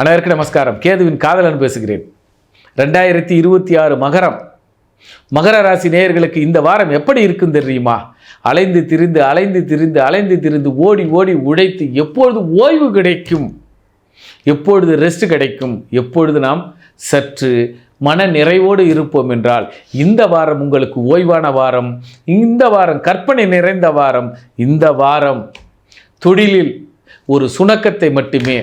அனைவருக்கும் நமஸ்காரம். கேதுவின் காதலன் பேசுகிறேன். 2026 மகர ராசி நேயர்களுக்கு இந்த வாரம் எப்படி இருக்கும் தெரியுமா? அலைந்து திரிந்து ஓடி உழைத்து எப்பொழுது ஓய்வு கிடைக்கும், எப்பொழுது ரெஸ்ட் கிடைக்கும், எப்பொழுது நாம் சற்று மன நிறைவோடு இருப்போம் என்றால் இந்த வாரம் உங்களுக்கு ஓய்வான வாரம், இந்த வாரம் கற்பனை நிறைந்த வாரம், இந்த வாரம் தொழிலில் ஒரு சுணக்கத்தை மட்டுமே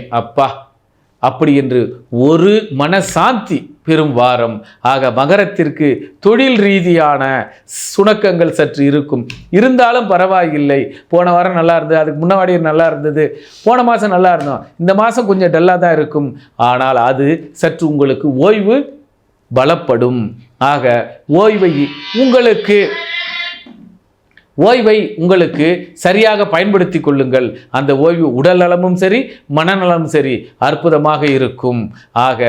அப்படி என்று ஒரு மனசாந்தி பெரும் வாரம். ஆக மகரத்திற்கு தொழில் ரீதியான சுணக்கங்கள் சற்று இருக்கும். இருந்தாலும் பரவாயில்லை. போன வாரம் நல்லா இருந்தது, அதுக்கு முன்னாடி நல்லா இருந்தது, போன மாதம் நல்லா இருந்தோம், இந்த மாதம் கொஞ்சம் டல்லாக தான் இருக்கும். ஆனால் அது சற்று உங்களுக்கு ஓய்வு பலப்படும். ஆக ஓய்வை உங்களுக்கு சரியாக பயன்படுத்தி கொள்ளுங்கள். அந்த ஓய்வு உடல் நலமும் சரி மனநலமும் சரி அற்புதமாக இருக்கும். ஆக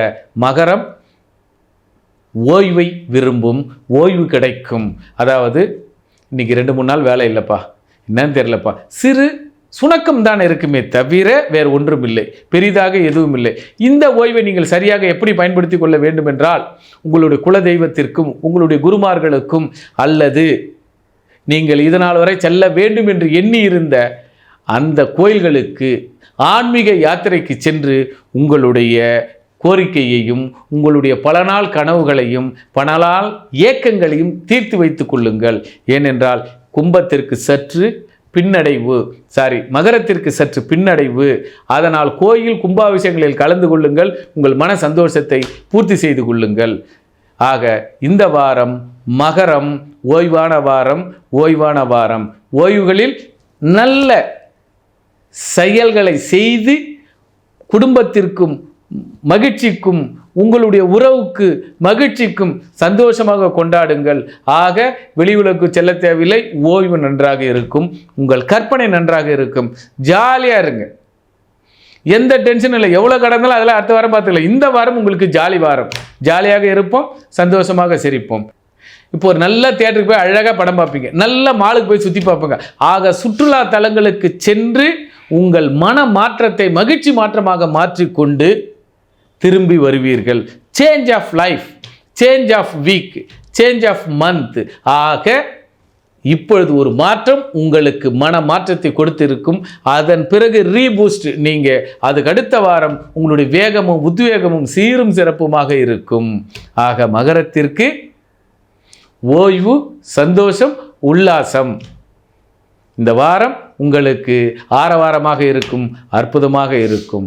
மகரம் ஓய்வை விரும்பும், ஓய்வு கிடைக்கும். அதாவது இன்னைக்கு 2-3 நாள் வேலை இல்லைப்பா, என்னன்னு தெரியலப்பா, சிறு சுணக்கம் தான் இருக்குமே தவிர வேறு ஒன்றும் இல்லை, பெரிதாக எதுவும் இல்லை. இந்த ஓய்வை நீங்கள் சரியாக எப்படி பயன்படுத்தி கொள்ள வேண்டும் என்றால், உங்களுடைய குலதெய்வத்திற்கும் உங்களுடைய குருமார்களுக்கும் அல்லது நீங்கள் இதனால் வரை செல்ல வேண்டும் என்று எண்ணி இருந்த அந்த கோயில்களுக்கு ஆன்மீக யாத்திரைக்கு சென்று உங்களுடைய கோரிக்கையையும் உங்களுடைய பல நாள் கனவுகளையும் பல நாள் ஏக்கங்களையும் தீர்த்து வைத்துக் கொள்ளுங்கள். ஏனென்றால் மகரத்திற்கு சற்று பின்னடைவு. அதனால் கோயில் கும்பாபிஷேகங்களில் கலந்து கொள்ளுங்கள், உங்கள் மன சந்தோஷத்தை பூர்த்தி செய்து கொள்ளுங்கள். ஆக இந்த வாரம் மகரம் ஓய்வான வாரம். ஓய்வுகளில் நல்ல செயல்களை செய்து குடும்பத்திற்கும் மகிழ்ச்சிக்கும் உங்களுடைய உறவுக்கு மகிழ்ச்சிக்கும் சந்தோஷமாக கொண்டாடுங்கள். ஆக வெளியுலகு செல்ல தேவையில்லை, ஓய்வு நன்றாக இருக்கும், உங்கள் கற்பனை நன்றாக இருக்கும், ஜாலியாக இருங்க, எந்த டென்ஷனும் இல்லை. எவ்வளோ கடந்தாலும் அதெல்லாம் அடுத்த வாரம் பார்த்துக்கலாம். இந்த வாரம் உங்களுக்கு ஜாலி வாரம், ஜாலியாக இருப்போம், சந்தோஷமாக சிரிப்போம். இப்போ ஒரு நல்ல தியேட்டருக்கு போய் அழகாக படம் பார்ப்பீங்க, நல்ல மாலுக்கு போய் சுற்றி பார்ப்பீங்க. ஆக சுற்றுலா தலங்களுக்கு சென்று உங்கள் மன மாற்றத்தை மகிழ்ச்சி மாற்றமாக மாற்றிக்கொண்டு திரும்பி வருவீர்கள். Change of life, change of week, change of month. ஆக இப்பொழுது ஒரு மாற்றம் உங்களுக்கு மன மாற்றத்தை கொடுத்திருக்கும். அதன் பிறகு ரீபூஸ்ட். நீங்கள் அதுக்கு அடுத்த வாரம் உங்களுடைய வேகமும் உத்வேகமும் சீரும் சிறப்புமாக இருக்கும். ஆக மகரத்திற்கு ஓய்வு, சந்தோஷம், உல்லாசம். இந்த வாரம் உங்களுக்கு ஆரவாரமாக இருக்கும், அற்புதமாக இருக்கும்.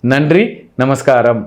நன்றி, நமஸ்காரம்.